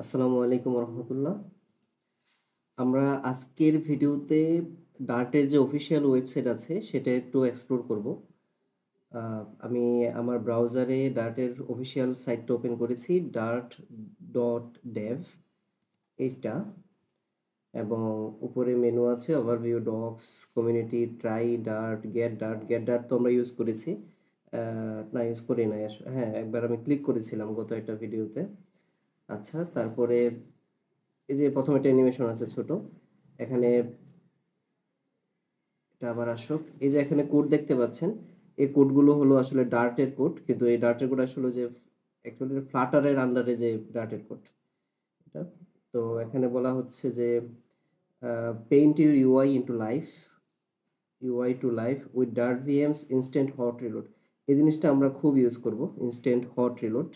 আসসালামু আলাইকুম রহমতুল্লাহ। আমরা আজকের ভিডিওতে ডার্টের যে অফিসিয়াল ওয়েবসাইট আছে সেটা একটু এক্সপ্লোর করব। আমি আমার ব্রাউজারে ডার্টের অফিসিয়াল সাইটটা ওপেন করেছি, dart.dev এইটা, এবং উপরে মেনু আছে overview, docs, community, try Dart, get Dart তো আমরা ইউজ করেছি। না, ইউজ করি নাই হ্যাঁ, একবার আমি ক্লিক করেছিলাম গত একটা ভিডিওতে। আচ্ছা, তারপরে এই যে প্রথমে একটা অ্যানিমেশন আছে ছোট, এখানে এটা আবার আসুক। এই যে এখানে কোড দেখতে পাচ্ছেন, এই কোডগুলো হলো আসলে ডার্টের কোড, কিন্তু এই ডার্টের কোড আসলে যে অ্যাকচুয়ালি ফ্লাটারের আন্ডারে যে ডার্টের কোড এটা। তো এখানে বলা হচ্ছে যে paint your UI to life with Dart VMs instant hot reload. এই জিনিসটা আমরা খুব ইউজ করব, ইনস্ট্যান্ট হট রিলোড।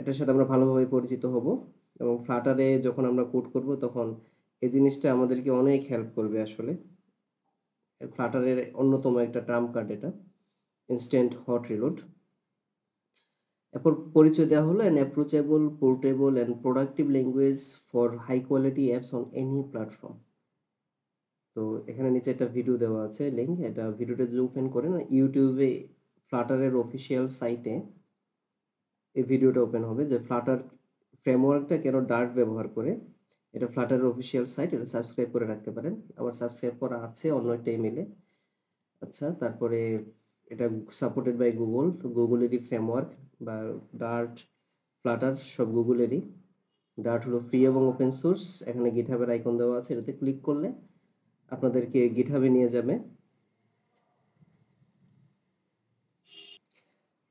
এটার সাথে আমরা ভালোভাবে পরিচিত হব, এবং ফ্লাটারে যখন আমরা কোড করব তখন এই জিনিসটা আমাদেরকে অনেক হেল্প করবে। আসলে ফ্লাটারের অন্যতম একটা ট্রাম্প কার্ড এটা, ইনস্ট্যান্ট হট রিলোড। এরপর পরিচয় দেওয়া হলো an approachable, portable and productive language for high quality apps on any platform. তো এখানে নিচে একটা ভিডিও দেওয়া আছে, লিঙ্ক। এটা ভিডিওটা যদি ওপেন করেন ইউটিউবে, ফ্লাটারের অফিসিয়াল সাইটে এই ভিডিওটা ওপেন হবে, যে ফ্লাটার ফ্রেমওয়ার্কটা কেন ডার্ট ব্যবহার করে। এটা ফ্লাটারের অফিসিয়াল সাইট, এটা সাবস্ক্রাইব করে রাখতে পারেন। আমার সাবস্ক্রাইব করা আছে অন্য একটা ইমেলে। আচ্ছা, তারপরে এটা সাপোর্টেড বাই গুগলেরই ফ্রেমওয়ার্ক, বা ডার্ট, ফ্লাটার সব গুগলেরই। ডার্ট হলো ফ্রি এবং ওপেন সোর্স। এখানে গিটহাবের আইকন দেওয়া আছে, এটাতে ক্লিক করলে আপনাদেরকে গিটহাবে নিয়ে যাবে।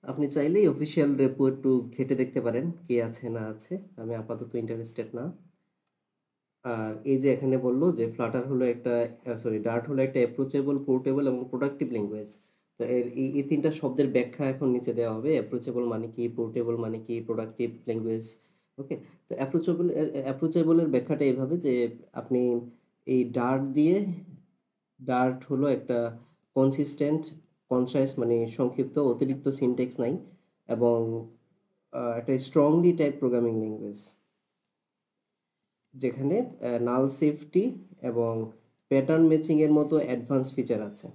আপনি চাইলেই অফিসিয়াল রেপো একটু ঘেটে দেখতে পারেন কি আছে না আছে, আমি আপাতত ইন্টারেস্টেড না। আর এই যে এখানে বললো যে ফ্লাটার হলো একটা, ডার্ট হলো একটা অ্যাপ্রোচেবল, পোর্টেবল এবং প্রোডাক্টিভ ল্যাঙ্গুয়েজ। তো এই তিনটা শব্দের ব্যাখ্যা এখন নিচে দেওয়া হবে। অ্যাপ্রোচেবল মানে কি, পোর্টেবল মানে কি, প্রোডাক্টিভ ল্যাঙ্গুয়েজ। ওকে। তো অ্যাপ্রোচেবলের ব্যাখ্যাটা এইভাবে যে আপনি এই ডার্ট হলো একটা কনসিস্টেন্ট, কনসাইজ মানে সংক্ষিপ্ত, অতিরিক্ত সিনট্যাক্স নাই, এবং একটা স্ট্রংলি টাইপ প্রোগ্রামিং ল্যাঙ্গুয়েজ, যেখানে নাল সেফটি এবং প্যাটার্ন ম্যাচিং এর মতো অ্যাডভান্স ফিচার আছে।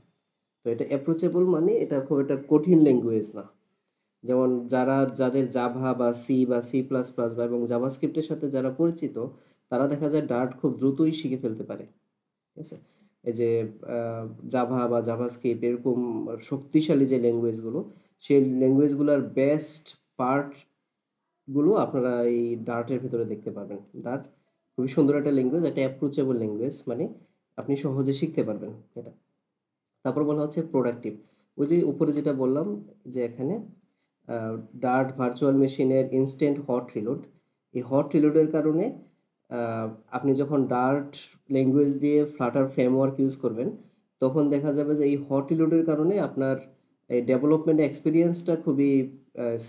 তো এটা অ্যাপ্রোচেবল মানে এটা খুব একটা কঠিন ল্যাঙ্গুয়েজ না। যেমন যাদের জাভা বা সি প্লাস প্লাস বা এবং জাভাস্ক্রিপ্টের সাথে যারা পরিচিত, তারা দেখা যায় ডার্ট খুব দ্রুতই শিখে ফেলতে পারে। ঠিক আছে? এই যে জাভা বা জাভাস্ক্রিপ্ট এরকম শক্তিশালী যে ল্যাঙ্গুয়েজগুলো, সেই ল্যাঙ্গুয়েজগুলোর বেস্ট পার্টগুলো আপনারা এই ডার্টের ভিতরে দেখতে পাবেন। ডার্ট খুবই সুন্দর একটা ল্যাঙ্গুয়েজ, একটা অ্যাপ্রোচেবল ল্যাঙ্গুয়েজ, মানে আপনি সহজে শিখতে পারবেন এটা। তারপর বলা হচ্ছে প্রোডাক্টিভ। ওই যে উপরে যেটা বললাম, যে এখানে ডার্ট ভার্চুয়াল মেশিনের ইনস্ট্যান্ট হট রিলোড, এই হট রিলোডের কারণে আপনি যখন ডার্ট ল্যাঙ্গুয়েজ দিয়ে ফ্লাটার ফ্রেমওয়ার্ক ইউজ করবেন, তখন দেখা যাবে যে এই হট রিলোডের কারণে আপনার এই ডেভেলপমেন্ট এক্সপিরিয়েন্সটা খুবই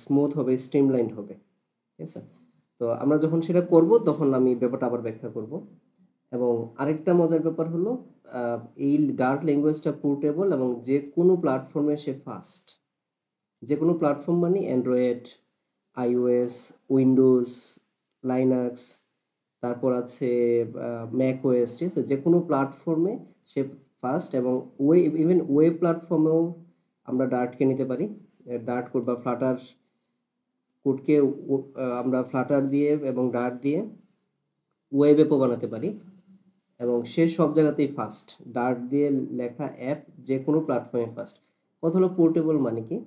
স্মুথ হবে, স্ট্রিমলাইন্ড হবে। ঠিক আছে? তো আমরা যখন সেটা করব তখন আমি ব্যাপারটা আবার ব্যাখ্যা করব। এবং আরেকটা মজার ব্যাপার হলো, আহ, এই ডার্ট ল্যাঙ্গুয়েজটা পোর্টেবল এবং যে কোনো প্ল্যাটফর্মে সে ফাস্ট। যে কোনো প্ল্যাটফর্ম মানে অ্যান্ড্রয়েড, আইওএস, উইন্ডোজ, লাইনাক্স, তারপর আছে ম্যাক ওএস। ঠিক আছে, যে কোনো প্ল্যাটফর্মে সে ফাস্ট, এবং ইভেন ওয়েব প্ল্যাটফর্মেও আমরা ডার্টকে নিতে পারি। ডার্ট কোড বা ফ্লাটার কোডকে আমরা ফ্লাটার দিয়ে এবং ডার্ট দিয়ে ওয়েব অ্যাপও বানাতে পারি, এবং সে সব জায়গাতেই ফাস্ট। ডার্ট দিয়ে লেখা অ্যাপ যে কোনো প্ল্যাটফর্মে ফাস্ট। কথা হলো পোর্টেবল মানে কি।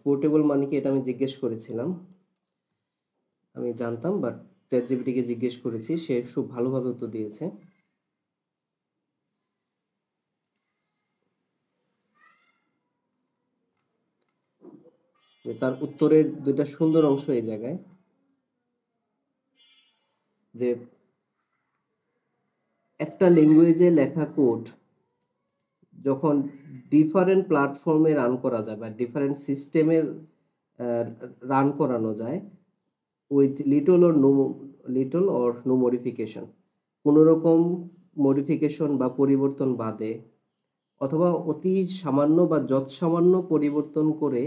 পোর্টেবল মানে কি এটা আমি জিজ্ঞেস করেছিলাম, আমি জানতাম, বাট চ্যাট জিপিটিকে জিজ্ঞেস করেছি, সে খুব ভালোভাবে উত্তর দিয়েছে। যে তার উত্তরের দুইটা সুন্দর অংশ এই জায়গায়, যে একটা ল্যাঙ্গুয়েজে লেখা কোড যখন ডিফারেন্ট প্ল্যাটফর্মে রান করা যায় বা ডিফারেন্ট সিস্টেমের রান করানো যায়, with little or no modification, কোনো রকম মডিফিকেশন বা পরিবর্তন বাদে, অথবা অতি সামান্য বা যৎসামান্য পরিবর্তন করে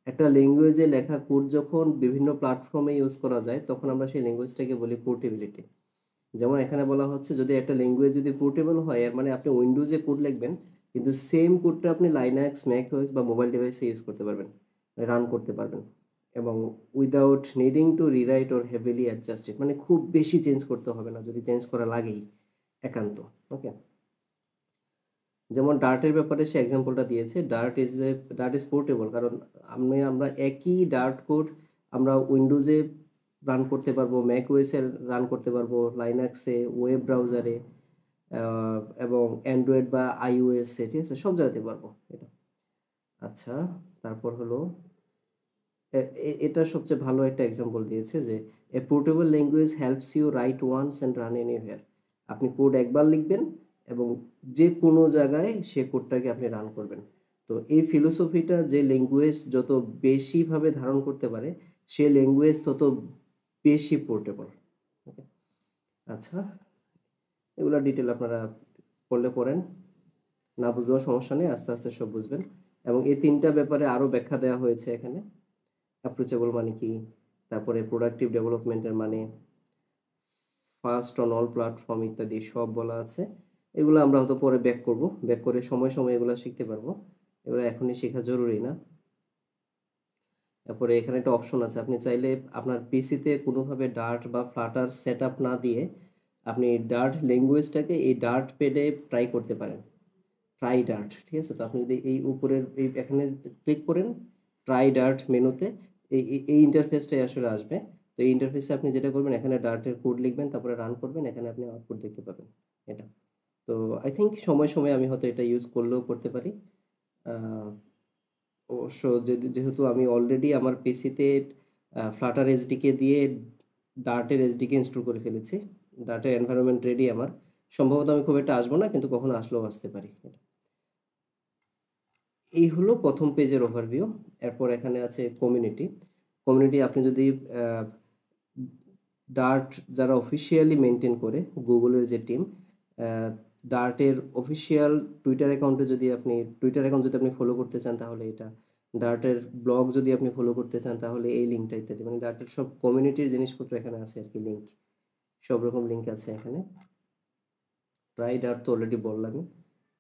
একটা ল্যাঙ্গুয়েজে লেখা কোড যখন বিভিন্ন প্ল্যাটফর্মে ইউজ করা যায় তখন আমরা সেই ল্যাঙ্গুয়েজটাকে বলি পোর্টেবিলিটি। যেমন এখানে বলা হচ্ছে যদি একটা ল্যাঙ্গুয়েজ যদি পোর্টেবল হয় এর মানে আপনি উইন্ডোজে কোড লিখবেন কিন্তু সেম কোডটা আপনি লাইনাক্স, ম্যাকওএস বা মোবাইল ডিভাইসে ইউজ করতে পারবেন, রান করতে পারবেন এবং without needing to rewrite or heavily adjust it, মানে খুব বেশি চেঞ্জ করতে হবে না যদি চেঞ্জ করা লাগেই একান্ত। ওকে, যেমন ডার্টের ব্যাপারে সে এক্সাম্পলটা দিয়েছে, ডার্ট ইজ পোর্টেবল কারণ আমরা একই ডার্ট কোড আমরা উইন্ডোজে রান করতে পারবো, ম্যাক ওএসে রান করতে পারবো, লাইনাক্সে, ওয়েব ব্রাউজারে এবং অ্যান্ড্রয়েড বা আইওএসে, ঠিক আছে, সব জায়গাতে পারবো এটা। আচ্ছা, তারপর হলো এটা সবচেয়ে ভালো একটা এক্সাম্পল দিয়েছে যে a portable language helps you write once and run anywhere. আপনি কোড একবার লিখবেন এবং যে কোনো জায়গায় সে কোডটাকে আপনি রান করবেন। তো এই ফিলোসফিটা যে ল্যাঙ্গুয়েজ যত বেশিভাবে ধারণ করতে পারে সে ল্যাঙ্গুয়েজ তত বেশি পোর্টেবল। ওকে, আচ্ছা, এগুলো ডিটেল আপনারা পড়লে পড়েন, না বুঝলেও সমস্যা নেই, আস্তে আস্তে সব বুঝবেন। এবং এই তিনটা ব্যাপারে আরও ব্যাখ্যা দেওয়া হয়েছে এখানে। অ্যাপ্রোচেবল মানে কি, তারপরে প্রোডাক্টিভ ডেভেলপমেন্টের মানে, ফাস্ট অন অল প্ল্যাটফর্ম ইত্যাদি সব বলা আছে। এগুলো আমরা হয়তো পরে ব্যাক করব, ব্যাক করে সময় সময় এগুলো শিখতে পারবো, এগুলো এখনই শেখা জরুরি না। তারপরে এখানে একটা অপশন আছে, আপনি চাইলে আপনার পিসিতে কোনোভাবে ডার্ট বা ফ্লাটার সেট আপ না দিয়ে আপনি ডার্ট ল্যাঙ্গুয়েজটাকে এই ডার্ট প্যাডে ট্রাই করতে পারেন, ট্রাই ডার্ট, ঠিক আছে। তো আপনি যদি এই উপরের এই এখানে ক্লিক করেন ট্রাই ডার্ট মেনুতে এই ইন্টারফেসটাই আসলে আসবে। তো এই ইন্টারফেসে আপনি যেটা করবেন এখানে ডার্টের কোড লিখবেন, তারপরে রান করবেন, এখানে আপনি আউটপুট দেখতে পাবেন এটা। তো আই থিঙ্ক সময় সময় আমি হয়তো এটা ইউজ করলেও করতে পারি। অবশ্য যেহেতু আমি অলরেডি আমার পিসিতে ফ্লাটার এসডিকে দিয়ে ডার্টের এসডিকে ইনস্টল করে ফেলেছি, ডার্টের এনভায়রনমেন্ট রেডি আমার, সম্ভবত আমি খুব একটা আসবো না কিন্তু কখনো আসলেও আসতে পারি। এই হলো প্রথম পেজের ওভারভিউ। এরপর এখানে আছে কমিউনিটি। কমিউনিটি আপনি যদি ডার্ট যারা অফিসিয়ালি মেনটেন করে গুগলের যে টিম, ডার্টের অফিসিয়াল টুইটার অ্যাকাউন্টে যদি আপনি টুইটার অ্যাকাউন্ট যদি আপনি ফলো করতে চান তাহলে এটা, ডার্টের ব্লগ যদি আপনি ফলো করতে চান তাহলে এই লিঙ্কটা ইত্যাদি, মানে ডার্টের সব কমিউনিটির জিনিসপত্র এখানে আছে আর কি, লিঙ্ক, সব রকম লিঙ্ক আছে এখানে। ট্রাই ডার্ট তো অলরেডি বললামই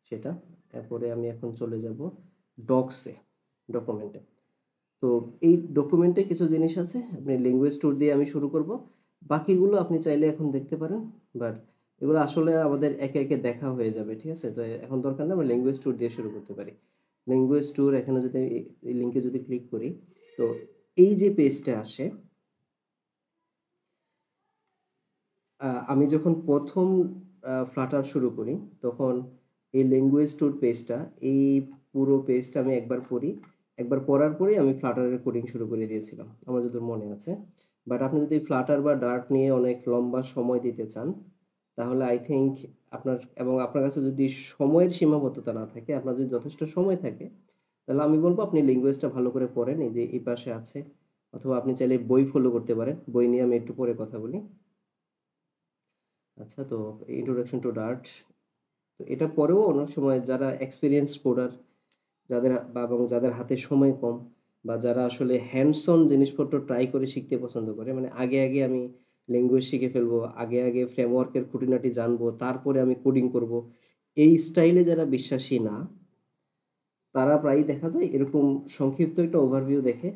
সেটা। এরপরে আমি এখন চলে যাব ডকসে, ডকুমেন্টে। তো এই ডকুমেন্টে কিছু জিনিস আছে, আপনি ল্যাঙ্গুয়েজ ট্যুর দিয়ে আমি শুরু করব, বাকিগুলো আপনি চাইলে এখন দেখতে পারেন, বাট এগুলো আসলে আমাদের একে একে দেখা হয়ে যাবে, ঠিক আছে। তো এখন দরকার না, আমরা ল্যাঙ্গুয়েজ ট্যুর দিয়ে শুরু করতে পারি। ল্যাঙ্গুয়েজ ট্যুর এখানে যদি এই লিঙ্কে যদি ক্লিক করি তো এই যে পেজটা আসে, আমি যখন প্রথম ফ্লাটার শুরু করি তখন এই ল্যাঙ্গুয়েজ ট্যুর পেজটা, এই পুরো পেজটা আমি একবার পড়ি, একবার পড়ার পরেই আমি ফ্লাটারের কোডিং শুরু করে দিয়েছিলাম, আমার যতদূর মনে আছে। বাট আপনি যদি ফ্লাটার বা ডার্ট নিয়ে অনেক লম্বা সময় দিতে চান তাহলে আই থিঙ্ক আপনার কাছে যদি সময়ের সীমাবদ্ধতা না থাকে, আপনার যদি যথেষ্ট সময় থাকে তাহলে আমি বলবো আপনি ল্যাঙ্গুয়েজটা ভালো করে পড়েন, এই যে এই পাশে আছে, অথবা আপনি চাইলে বই ফলো করতে পারেন, বই নিয়ে আমি একটু পরে কথা বলি। আচ্ছা, তো ইন্ট্রোডাকশন টু ডার্ট, তো এটা পরেও অনেক সময় যারা এক্সপিরিয়েন্স কোডার, এবং যাদের হাতে সময় কম বা যারা আসলে হ্যান্ডস অন জিনিসপত্র ট্রাই করে শিখতে পছন্দ করে, মানে আগে আগে আমি ল্যাঙ্গুয়েজ শিখে ফেলবো, আগে আগে ফ্রেমওয়ার্কের খুঁটিনাটি জানবো তারপরে আমি কোডিং করব, এই স্টাইলে যারা বিশ্বাসী না তারা প্রায়ই দেখা যায় এরকম সংক্ষিপ্ত একটা ওভারভিউ দেখে,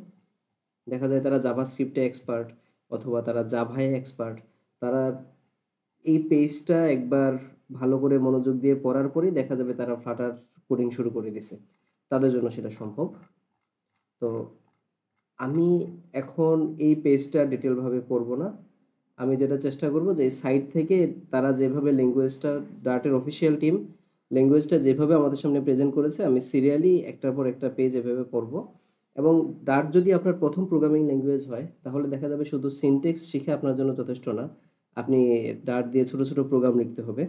দেখা যায় তারা জাভাস্ক্রিপ্টে এক্সপার্ট অথবা তারা জাভায় এক্সপার্ট, তারা এই পেজটা একবার ভালো করে মনোযোগ দিয়ে পড়ার পরেই দেখা যাবে তারা ফ্লাটার কোডিং শুরু করে দিছে, তাদের জন্য সেটা সম্ভব। তো আমি এখন এই পেজটা ডিটেলভাবে পড়বো না, আমি যেটা চেষ্টা করব যে এই সাইট থেকে তারা যেভাবে ল্যাঙ্গুয়েজটা, ডার্টের অফিসিয়াল টিম ল্যাঙ্গুয়েজটা যেভাবে আমাদের সামনে প্রেজেন্ট করেছে আমি সিরিয়ালি একটার পর একটা পেজ এভাবে পড়বো। এবং ডার্ট যদি আপনার প্রথম প্রোগ্রামিং ল্যাঙ্গুয়েজ হয় তাহলে দেখা যাবে শুধু সিনটেক্স শিখে আপনার জন্য যথেষ্ট না, আপনি ডার্ট দিয়ে ছোট ছোট প্রোগ্রাম লিখতে হবে।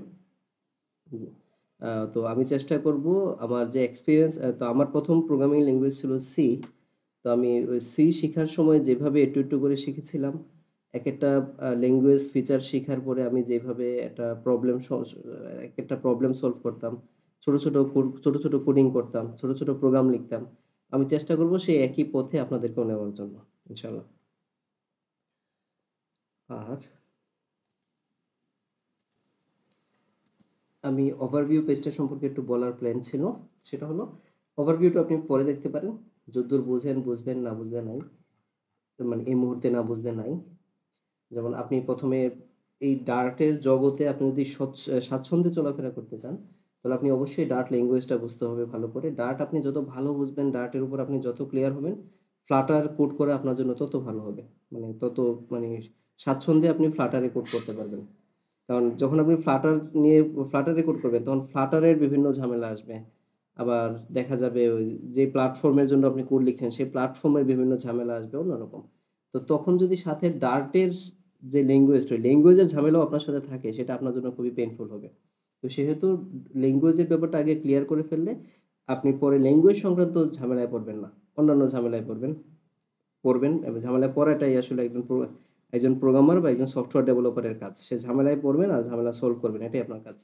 তো আমি চেষ্টা করব আমার যে এক্সপিরিয়েন্স, তো আমার প্রথম প্রোগ্রামিং ল্যাঙ্গুয়েজ ছিল সি। তো আমি ওই সি শেখার সময় যেভাবে একটু একটু করে শিখেছিলাম, এক একটা ল্যাঙ্গুয়েজ ফিচার শেখার পরে আমি যেভাবে এক একটা প্রবলেম সলভ করতাম, ছোট ছোট ছোট ছোট কোডিং করতাম, ছোট ছোট প্রোগ্রাম লিখতাম, আমি চেষ্টা করব সেই একই পথে আপনাদেরকেও নেওয়ার জন্য ইনশাআল্লাহ। আর আমি ওভারভিউ পেজটা সম্পর্কে একটু বলার প্ল্যান ছিল। সেটা হলো ওভারভিউটা আপনি পরে দেখতে পারেন। যদ্দূর বুঝেন বুঝবেন, না বুঝলে নাই। মানে এই মুহূর্তে না বুঝলে নাই। যেমন আপনি ১ম এ এই ডার্টের জগতে আপনি যদি স্বাচ্ছন্দ্যে চলাফেরা করতে চান, তাহলে আপনি অবশ্যই ডার্ট ল্যাঙ্গুয়েজটা বুঝতে হবে ভালো করে। ডার্ট আপনি যত ভালো বুঝবেন, ডার্টের উপর আপনি যত ক্লিয়ার হবেন, ফ্লাটার কোড করা আপনার জন্য তত ভালো হবে। মানে তত মানে স্বাচ্ছন্দ্যে আপনি ফ্লাটারে কোড করতে পারবেন। কারণ যখন আপনি নিয়ে ফ্লাটারে কোড করবেন, তখন ফ্লাটারের বিভিন্ন ঝামেলা আসবে। আবার দেখা যাবে ওই যে প্ল্যাটফর্মের জন্য আপনি কোড লিখছেন, সেই প্ল্যাটফর্মের বিভিন্ন ঝামেলা আসবে অন্যরকম। তো তখন যদি সাথে ডার্টের যে ল্যাঙ্গুয়েজটা, ওই ল্যাঙ্গুয়েজের ঝামেলাও আপনার সাথে থাকে, সেটা আপনার জন্য খুবই পেইনফুল হবে। তো সেহেতু ল্যাঙ্গুয়েজের ব্যাপারটা আগে ক্লিয়ার করে ফেললে আপনি পরে ল্যাঙ্গুয়েজ সংক্রান্ত ঝামেলায় পড়বেন না। অন্যান্য ঝামেলায় পড়বেন এবং ঝামেলায় পড়াটাই আসলে একজন প্রোগ্রামার বা একজন সফটওয়্যার ডেভেলপারের কাজ। সে ঝামেলায় পড়বেন আর ঝামেলা সলভ করবেন। এটাই আপনার কাজ।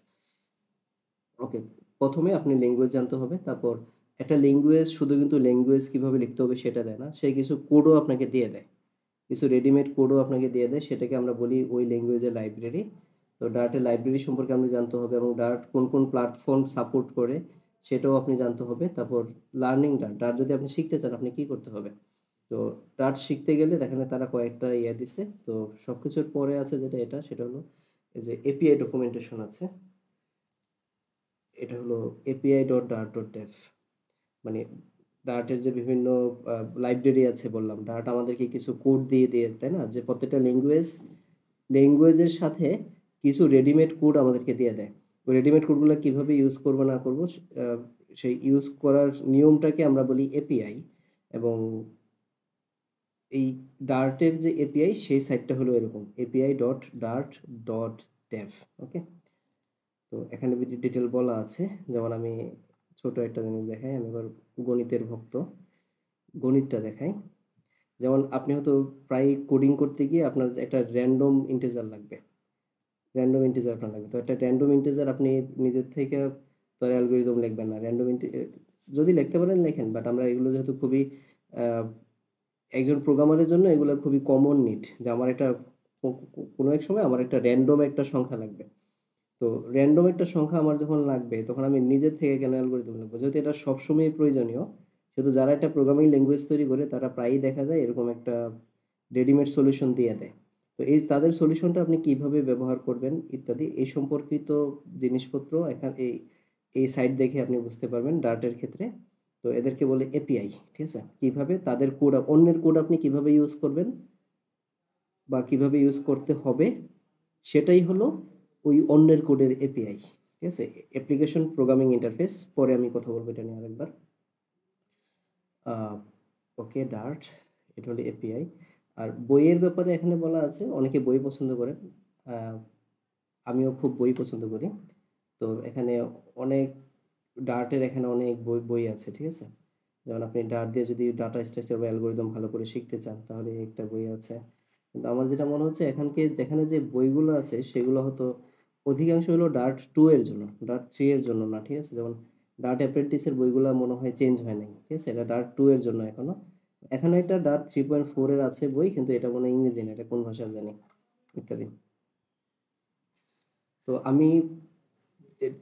ওকে। ১ম এ আপনি ল্যাঙ্গুয়েজ জানতে হবে। তারপর একটা ল্যাঙ্গুয়েজ শুধু কিন্তু ল্যাঙ্গুয়েজ কিভাবে লিখতে হবে সেটা দেয় না। সে কিছু কোডও আপনাকে দিয়ে দেয়। কিছু রেডিমেড কোডও আপনাকে দিয়ে দেয়। সেটাকে আমরা বলি ওই ল্যাঙ্গুয়েজের লাইব্রেরি। তো ডার্টের লাইব্রেরি সম্পর্কে আপনি জানতে হবে এবং ডার্ট কোন প্ল্যাটফর্ম সাপোর্ট করে সেটাও আপনি জানতে হবে। তারপর লার্নিং ডার্ট যদি আপনি শিখতে চান আপনি কি করতে হবে? তো ডার্ট শিখতে গেলে দেখেন তারা কয়েকটা দিছে। তো সবকিছুর পরে আছে যেটা সেটা হলো এই যে এপিআই ডকুমেন্টেশন আছে। এটা হলো api.dart.dev মানে ডার্টের যে বিভিন্ন লাইব্রেরি আছে বললাম, ডার্ট আমাদেরকে কিছু কোড দিয়ে তাই না? যে প্রত্যেকটা ল্যাঙ্গুয়েজের সাথে কিছু রেডিমেড কোড আমাদেরকে দিয়ে দেয়। ওই রেডিমেড কোডগুলো কিভাবে ইউজ করব না করব সেই ইউজ করার নিয়মটাকে আমরা বলি এপিআই এবং এই ডার্টের যে এপিআই সেই সাইটটা হলো এরকম api.dart.dev ওকে? তো এখানে ডিটেল বলা আছে। যেমন আমি ছোট একটা জিনিস দেখাই। আমি এবার গণিতের ভক্ত। গণিতটা দেখাই। যেমন আপনি হয়তো প্রায়ই কোডিং করতে গিয়ে আপনার একটা র‍্যান্ডম ইন্টিজার লাগবে। র‍্যান্ডম ইন্টিজার আপনার লাগবে। তো একটা র‍্যান্ডম ইন্টিজার আপনি নিজের থেকে তো আর অ্যালগরিদম লিখবেন না। যদি লিখতে পারেন লেখেন। বাট আমরা এগুলো যেহেতু খুবই আ একজন প্রোগ্রামারের জন্য এগুলো খুবই কমন নিড যে আমার একটা কোনো এক সময় আমার একটা র‍্যান্ডম একটা সংখ্যা লাগবে। তো র‍্যান্ডম একটা সংখ্যা আমার যখন লাগবে তখন আমি নিজের থেকে কেন অ্যালগরিদম লিখব? যেহেতু এটা সবসময়ই প্রয়োজনীয়। শুধু যারা একটা প্রোগ্রামিং ল্যাঙ্গুয়েজ তৈরি করে তারা প্রায়ই দেখা যায় এরকম একটা রেডিমেড সলিউশন দিয়ে দেয়। তো এই তাদের সলিউশনটা আপনি কিভাবে ব্যবহার করবেন ইত্যাদি এই সম্পর্কিত জিনিসপত্র এই সাইট দেখে আপনি বুঝতে পারবেন ডার্টের ক্ষেত্রে। তো এদেরকে বলে এপিআই, ঠিক আছে? কিভাবে তাদের কোড অন্যের কোড আপনি কিভাবে ইউজ করবেন বা কিভাবে ইউজ করতে হবে সেটাই হলো ওই অন্যের কোডের এপিআই, ঠিক আছে? Application programming interface. পরে আমি কথা বলবো এটা নিয়ে আরেকবার। ওকে ডার্ট এটা হলো এপিআই। আর বইয়ের ব্যাপারে এখানে বলা আছে অনেকে বই পছন্দ করেন। আমিও খুব বই পছন্দ করি। তো এখানে অনেক ডার্টের এখানে অনেক বই আছে, ঠিক আছে? যেমন আপনি ডার্ট দিয়ে যদি ডাটা স্ট্রাকচার বা অ্যালগরিদম ভালো করে শিখতে চান তাহলে একটা বই আছে। কিন্তু আমার যেটা মনে হচ্ছে যেখানে যে বইগুলো আছে সেগুলো হয়তো অধিকাংশ হলো ডার্ট 2 এর জন্য, ডার্ট 3 এর জন্য না, ঠিক আছে? যেমন ডার্ট অ্যাপ্রেন্টিসের বইগুলা মনে হয় চেঞ্জ হয় নাই, ঠিক আছে? এটা ডার্ট 2 এর জন্য এখনো। এখানে একটা ডার্ট 3.4 এর আছে বই কিন্তু এটা মনে হয় ইংরেজি না, এটা কোন ভাষার জানি ইত্যাদি। তো আমি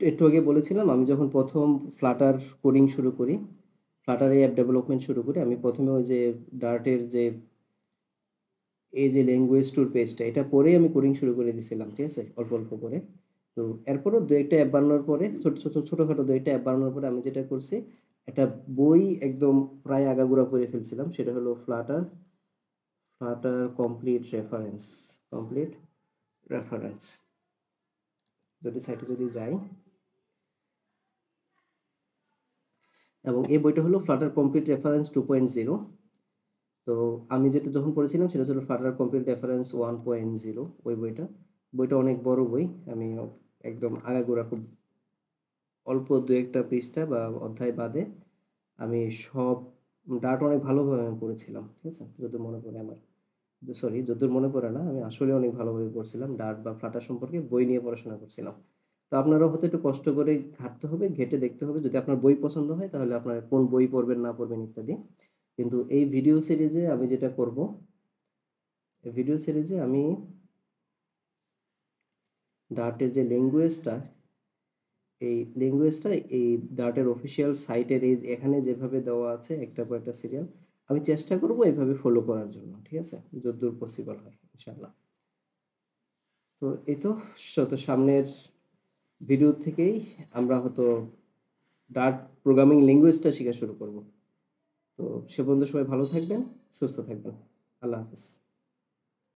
একটু আগে বলেছিলাম আমি যখন ১ম ফ্লাটার কোডিং শুরু করি, ফ্লাটারে অ্যাপ ডেভেলপমেন্ট শুরু করি, আমি ১ম এ ওই যে ডার্টের যে এই যে ল্যাঙ্গুয়েজ টুর পেজটা এটা পড়েই আমি কোডিং শুরু করে দিয়েছিলাম, ঠিক আছে? অল্প করে। তো এরপরও ২-১ টা অ্যাপ বানানোর পরে ছোটখাটো ২-১ টা অ্যাপ বানানোর পরে আমি যেটা করছি, একটা বই একদম প্রায় আগাগোড়া পড়ে ফেলছিলাম। সেটা হলো ফ্লাটার কমপ্লিট রেফারেন্স। যদি সাইটে যাই এবং এই বইটা হলো ফ্লাটার কমপ্লিট রেফারেন্স 2.0। তো আমি যেটা যখন পড়েছিলাম সেটা ছিল ফ্লাটার কমপ্লিট রেফারেন্স 1.0 ওই বইটা অনেক বড় বই। আমি একদম আগাগোড়া খুব অল্প ২-১ টা পৃষ্ঠা বা অধ্যায় বাদে আমি সব ডার্ট অনেক ভালোভাবে আমি পড়েছিলাম, ঠিক আছে? যতদূর মনে পড়ে আমার। যতদূর মনে পড়ে না, আমি আসলে অনেক ভালোভাবে পড়ছিলাম। ডার্ট বা ফ্লাটার সম্পর্কে বই নিয়ে পড়াশোনা করছিলাম। তো আপনারাও হয়তো একটু কষ্ট করে ঘাঁটতে হবে, ঘেঁটে দেখতে হবে। যদি আপনার বই পছন্দ হয় তাহলে আপনারা কোন বই পড়বেন না পড়বেন ইত্যাদি। কিন্তু এই ভিডিও সিরিজে আমি যেটা করব, এই ভিডিও সিরিজে আমি ডার্টের যে ল্যাঙ্গুয়েজটা, এই ল্যাঙ্গুয়েজটা এই ডার্টের অফিসিয়াল সাইটের এই এখানে যেভাবে দেওয়া আছে একটার পর একটা সিরিয়াল, আমি চেষ্টা করব এইভাবে ফলো করার জন্য। ঠিক আছে? যতদূর পসিবল হয় ইনশাআল্লাহ। তো এই তো সামনের ভিডিও থেকেই আমরা হয়তো ডার্ট প্রোগ্রামিং ল্যাঙ্গুয়েজটা শেখা শুরু করব। তো সে পর্যন্ত সবাই ভালো থাকবেন, সুস্থ থাকবেন। আল্লাহ হাফেজ।